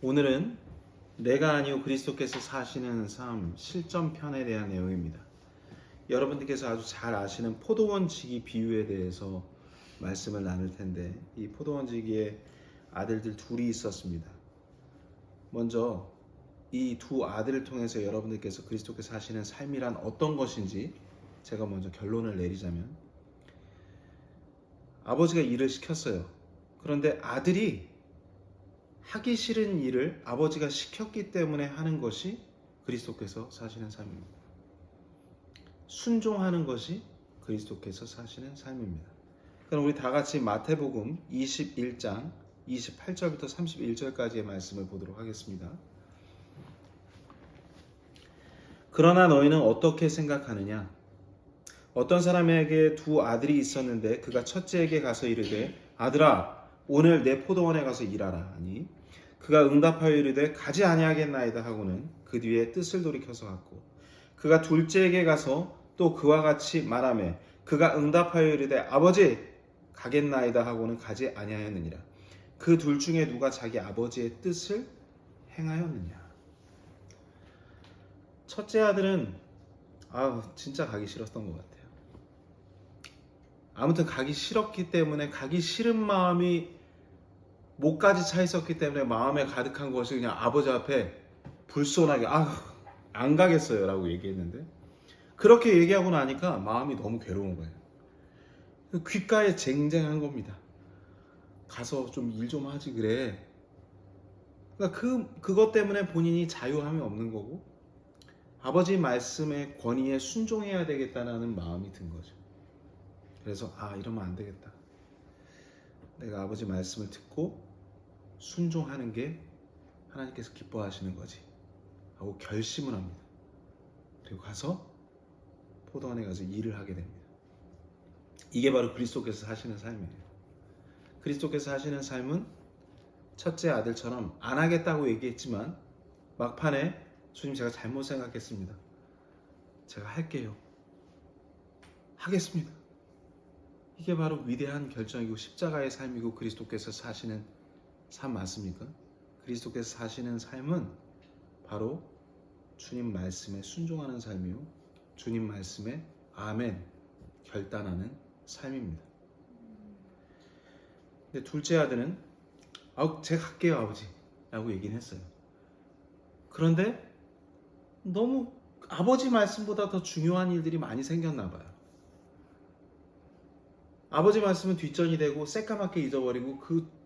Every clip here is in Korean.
오늘은 내가 아니요 그리스도께서 사시는 삶 실전편에 대한 내용입니다. 여러분들께서 아주 잘 아시는 포도원지기 비유에 대해서 말씀을 나눌 텐데, 이 포도원지기에 아들들 둘이 있었습니다. 먼저 이 두 아들을 통해서 여러분들께서 그리스도께서 사시는 삶이란 어떤 것인지 제가 먼저 결론을 내리자면, 아버지가 일을 시켰어요. 그런데 아들이 하기 싫은 일을 아버지가 시켰기 때문에 하는 것이 그리스도께서 사시는 삶입니다. 순종하는 것이 그리스도께서 사시는 삶입니다. 그럼 우리 다 같이 마태복음 21장 28절부터 31절까지의 말씀을 보도록 하겠습니다. 그러나 너희는 어떻게 생각하느냐? 어떤 사람에게 두 아들이 있었는데 그가 첫째에게 가서 이르되 아들아 오늘 내 포도원에 가서 일하라 하니 그가 응답하여 이르되 가지 아니하겠나이다 하고는 그 뒤에 뜻을 돌이켜서 갔고, 그가 둘째에게 가서 또 그와 같이 말하매 그가 응답하여 이르되 아버지 가겠나이다 하고는 가지 아니하였느니라. 그 둘 중에 누가 자기 아버지의 뜻을 행하였느냐? 첫째 아들은 진짜 가기 싫었던 것 같아요. 아무튼 가기 싫었기 때문에, 가기 싫은 마음이 목까지 차 있었기 때문에 마음에 가득한 것이 그냥 아버지 앞에 불손하게 안 가겠어요 라고 얘기했는데, 그렇게 얘기하고 나니까 마음이 너무 괴로운 거예요. 귓가에 쟁쟁한 겁니다. 가서 좀 일 좀 하지 그래. 그러니까 그것 때문에 본인이 자유함이 없는 거고, 아버지 말씀의 권위에 순종해야 되겠다는 마음이 든 거죠. 그래서 이러면 안 되겠다. 내가 아버지 말씀을 듣고 순종하는 게 하나님께서 기뻐하시는 거지 하고 결심을 합니다. 그리고 가서 포도원에 가서 일을 하게 됩니다. 이게 바로 그리스도께서 사시는 삶이에요. 그리스도께서 사시는 삶은 첫째 아들처럼 안 하겠다고 얘기했지만 막판에 주님 제가 잘못 생각했습니다. 제가 할게요. 하겠습니다. 이게 바로 위대한 결정이고 십자가의 삶이고 그리스도께서 사시는 삶 맞습니까? 그리스도께서 사시는 삶은 바로 주님 말씀에 순종하는 삶이요, 주님 말씀에 아멘 결단하는 삶입니다. 근데 둘째 아들은 제가 갈게요 아버지 라고 얘기는 했어요. 그런데 너무 아버지 말씀보다 더 중요한 일들이 많이 생겼나 봐요. 아버지 말씀은 뒷전이 되고 새까맣게 잊어버리고 그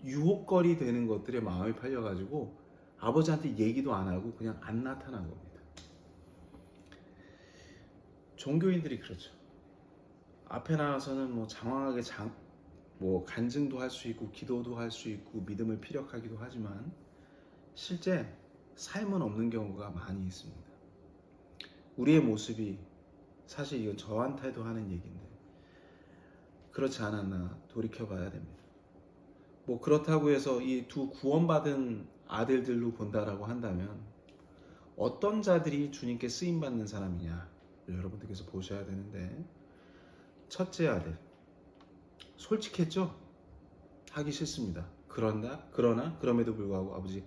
유혹거리 되는 것들에 마음이 팔려가지고 아버지한테 얘기도 안 하고 그냥 안 나타난 겁니다. 종교인들이 그렇죠. 앞에 나와서는 장황하게 간증도 할 수 있고 기도도 할 수 있고 믿음을 피력하기도 하지만 실제 삶은 없는 경우가 많이 있습니다. 우리의 모습이, 사실 이건 저한테도 하는 얘기인데 그렇지 않았나 돌이켜봐야 됩니다. 그렇다고 해서 이 두 구원받은 아들들로 본다라고 한다면 어떤 자들이 주님께 쓰임받는 사람이냐 여러분들께서 보셔야 되는데, 첫째 아들 솔직했죠? 하기 싫습니다. 그러나 그럼에도 불구하고 아버지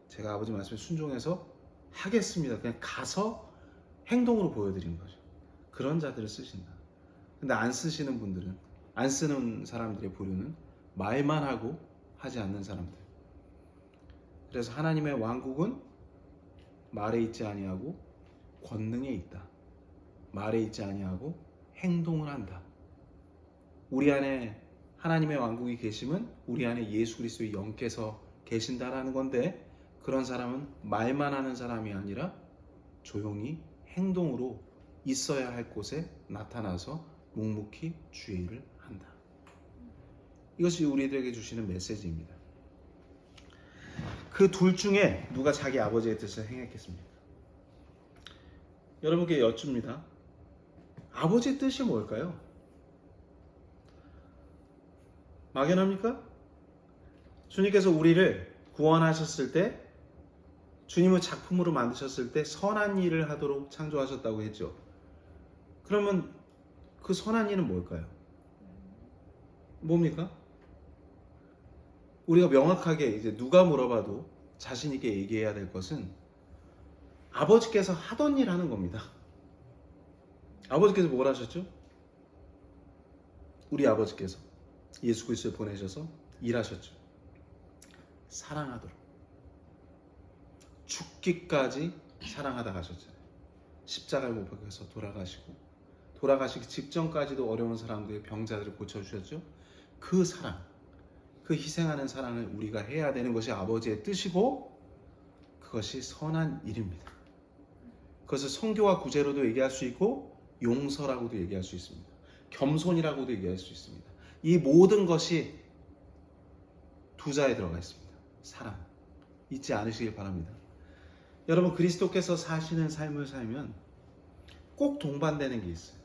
제가 아버지 말씀에 순종해서 하겠습니다. 그냥 가서 행동으로 보여드린 거죠. 그런 자들을 쓰신다. 근데 안 쓰시는 분들은, 안 쓰는 사람들의 부류는 말만 하고 하지 않는 사람들. 그래서 하나님의 왕국은 말에 있지 아니하고 권능에 있다. 말에 있지 아니하고 행동을 한다. 우리 안에 하나님의 왕국이 계심은 우리 안에 예수 그리스도의 영께서 계신다라는 건데, 그런 사람은 말만 하는 사람이 아니라 조용히 행동으로 있어야 할 곳에 나타나서 묵묵히 주의 일을 한다. 이것이 우리들에게 주시는 메시지입니다. 그 둘 중에 누가 자기 아버지의 뜻을 행했겠습니까? 여러분께 여쭙니다. 아버지의 뜻이 뭘까요? 막연합니까? 주님께서 우리를 구원하셨을 때, 주님을 작품으로 만드셨을 때 선한 일을 하도록 창조하셨다고 했죠. 그러면 그 선한 일은 뭘까요? 뭡니까? 우리가 명확하게 이제 누가 물어봐도 자신 있게 얘기해야 될 것은 아버지께서 하던 일 하는 겁니다. 아버지께서 뭘 하셨죠? 우리 아버지께서 예수 그리스도를 보내셔서 일하셨죠. 사랑하도록. 죽기까지 사랑하다 가셨잖아요. 십자가에 못 박혀서 돌아가시기 직전까지도 어려운 사람들의 병자들을 고쳐주셨죠. 그 사랑, 그 희생하는 사랑을 우리가 해야 되는 것이 아버지의 뜻이고 그것이 선한 일입니다. 그것을 선교와 구제로도 얘기할 수 있고 용서라고도 얘기할 수 있습니다. 겸손이라고도 얘기할 수 있습니다. 이 모든 것이 두 자에 들어가 있습니다. 사랑. 잊지 않으시길 바랍니다. 여러분, 그리스도께서 사시는 삶을 살면 꼭 동반되는 게 있어요.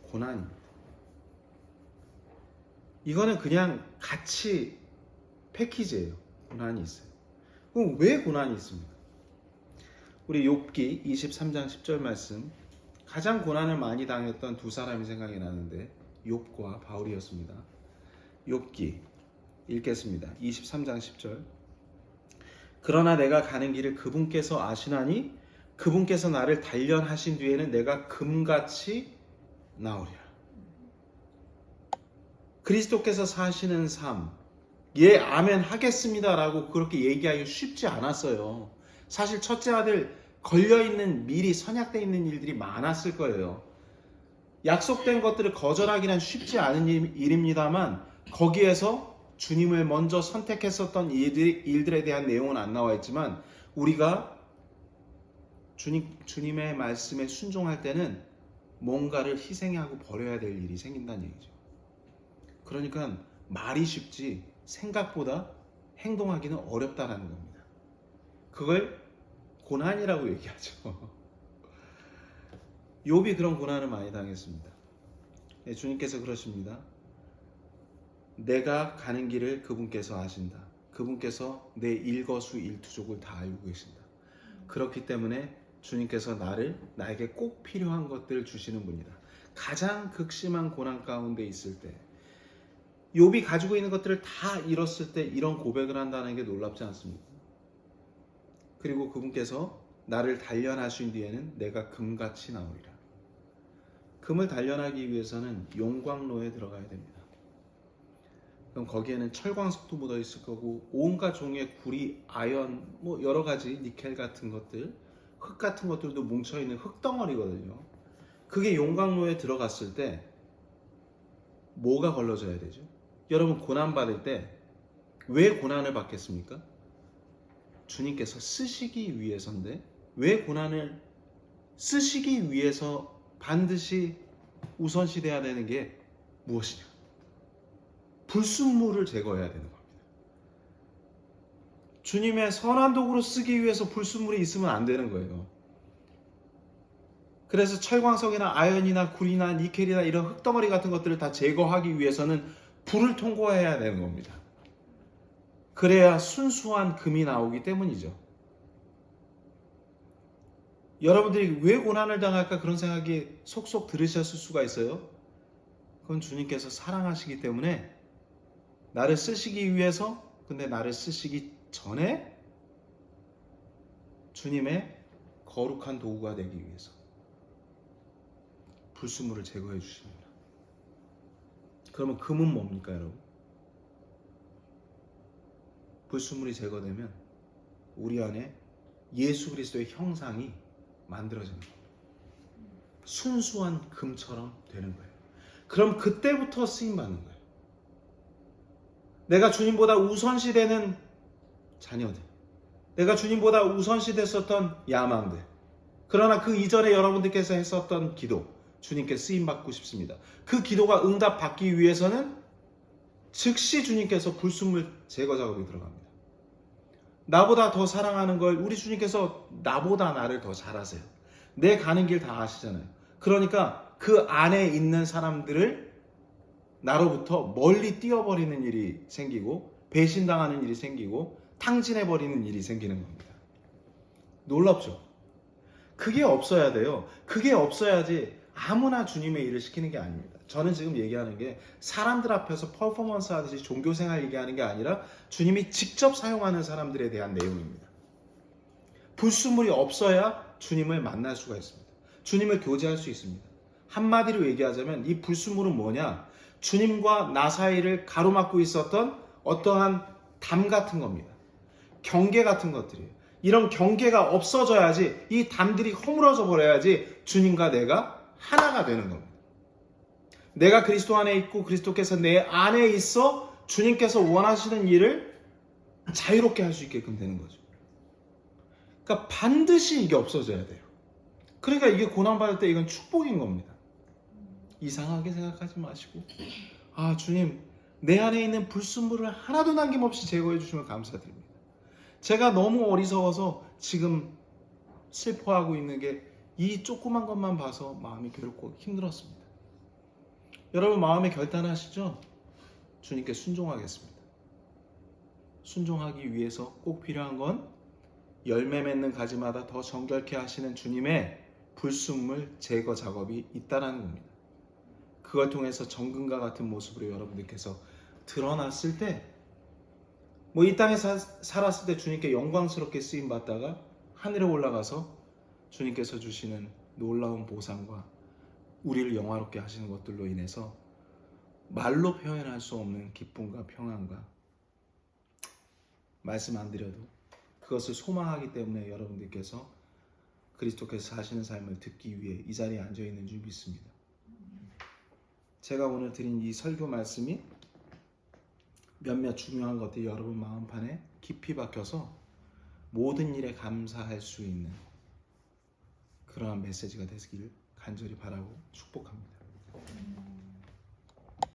고난입니다. 이거는 그냥 같이 패키지예요. 고난이 있어요. 그럼 왜 고난이 있습니까? 우리 욥기 23장 10절 말씀, 가장 고난을 많이 당했던 두 사람이 생각이 나는데 욥과 바울이었습니다. 욥기 읽겠습니다. 23장 10절. 그러나 내가 가는 길을 그분께서 아시나니 그분께서 나를 단련하신 뒤에는 내가 금같이 나오리라. 그리스도께서 사시는 삶, 예, 아멘 하겠습니다라고 그렇게 얘기하기 쉽지 않았어요. 사실 첫째 아들 걸려있는, 미리 선약되어 있는 일들이 많았을 거예요. 약속된 것들을 거절하기는 쉽지 않은 일입니다만 거기에서 주님을 먼저 선택했었던 일들에 대한 내용은 안 나와 있지만 우리가 주님의 말씀에 순종할 때는 뭔가를 희생하고 버려야 될 일이 생긴다는 얘기죠. 그러니까 말이 쉽지 생각보다 행동하기는 어렵다는 겁니다. 그걸 고난이라고 얘기하죠. 욥이 그런 고난을 많이 당했습니다. 주님께서 그러십니다. 내가 가는 길을 그분께서 아신다. 그분께서 내 일거수일투족을 다 알고 계신다. 그렇기 때문에 주님께서 나에게 꼭 필요한 것들을 주시는 분이다. 가장 극심한 고난 가운데 있을 때 욥이 가지고 있는 것들을 다 잃었을 때 이런 고백을 한다는 게 놀랍지 않습니까? 그리고 그분께서 나를 단련하신 뒤에는 내가 금같이 나오리라. 금을 단련하기 위해서는 용광로에 들어가야 됩니다. 그럼 거기에는 철광석도 묻어 있을 거고 온갖 종류의 구리, 아연, 뭐 여러 가지 니켈 같은 것들, 흙 같은 것들도 뭉쳐 있는 흙덩어리거든요. 그게 용광로에 들어갔을 때 뭐가 걸러져야 되죠? 여러분, 고난 받을 때 왜 고난을 받겠습니까? 주님께서 쓰시기 위해서인데 왜 고난을 쓰시기 위해서 반드시 우선시 돼야 되는 게 무엇이냐? 불순물을 제거해야 되는 겁니다. 주님의 선한 도구로 쓰기 위해서 불순물이 있으면 안 되는 거예요. 그래서 철광석이나 아연이나 구리나 니켈이나 이런 흙덩어리 같은 것들을 다 제거하기 위해서는 불을 통과해야 되는 겁니다. 그래야 순수한 금이 나오기 때문이죠. 여러분들이 왜 고난을 당할까 그런 생각이 속속 들으셨을 수가 있어요. 그건 주님께서 사랑하시기 때문에 나를 쓰시기 위해서, 근데 나를 쓰시기 전에 주님의 거룩한 도구가 되기 위해서 불순물을 제거해 주십니다. 그러면 금은 뭡니까, 여러분? 불순물이 제거되면 우리 안에 예수 그리스도의 형상이 만들어지는 겁니다. 순수한 금처럼 되는 거예요. 그럼 그때부터 쓰임받는 거예요. 내가 주님보다 우선시 되는 자녀들, 내가 주님보다 우선시 됐었던 야망들, 그러나 그 이전에 여러분들께서 했었던 기도, 주님께 쓰임받고 싶습니다. 그 기도가 응답받기 위해서는 즉시 주님께서 불순물 제거 작업이 들어갑니다. 나보다 더 사랑하는 걸 우리 주님께서 나보다 나를 더 잘 아세요. 내 가는 길 다 아시잖아요. 그러니까 그 안에 있는 사람들을 나로부터 멀리 띄워버리는 일이 생기고 배신당하는 일이 생기고 탕진해버리는 일이 생기는 겁니다. 놀랍죠? 그게 없어야 돼요. 그게 없어야지 아무나 주님의 일을 시키는 게 아닙니다. 저는 지금 얘기하는 게 사람들 앞에서 퍼포먼스 하듯이 종교생활 얘기하는 게 아니라 주님이 직접 사용하는 사람들에 대한 내용입니다. 불순물이 없어야 주님을 만날 수가 있습니다. 주님을 교제할 수 있습니다. 한마디로 얘기하자면 이 불순물은 뭐냐? 주님과 나 사이를 가로막고 있었던 어떠한 담 같은 겁니다. 경계 같은 것들이에요. 이런 경계가 없어져야지, 이 담들이 허물어져 버려야지 주님과 내가 하나가 되는 겁니다. 내가 그리스도 안에 있고 그리스도께서 내 안에 있어 주님께서 원하시는 일을 자유롭게 할 수 있게끔 되는 거죠. 그러니까 반드시 이게 없어져야 돼요. 그러니까 이게 고난받을 때 이건 축복인 겁니다. 이상하게 생각하지 마시고, 아, 주님, 내 안에 있는 불순물을 하나도 남김없이 제거해 주시면 감사드립니다. 제가 너무 어리석어서 지금 슬퍼하고 있는 게 이 조그만 것만 봐서 마음이 괴롭고 힘들었습니다. 여러분 마음에 결단하시죠? 주님께 순종하겠습니다. 순종하기 위해서 꼭 필요한 건 열매 맺는 가지마다 더 정결케 하시는 주님의 불순물 제거 작업이 있다는 겁니다. 그걸 통해서 정금과 같은 모습으로 여러분들께서 드러났을 때, 뭐 이 땅에 살았을 때 주님께 영광스럽게 쓰임 받다가 하늘에 올라가서 주님께서 주시는 놀라운 보상과 우리를 영화롭게 하시는 것들로 인해서 말로 표현할 수 없는 기쁨과 평안과, 말씀 안 드려도 그것을 소망하기 때문에 여러분들께서 그리스도께서 사시는 삶을 듣기 위해 이 자리에 앉아 있는 줄 믿습니다. 제가 오늘 드린 이 설교 말씀이 몇몇 중요한 것들이 여러분 마음판에 깊이 박혀서 모든 일에 감사할 수 있는 그러한 메시지가 되시기를 간절히 바라고 축복합니다.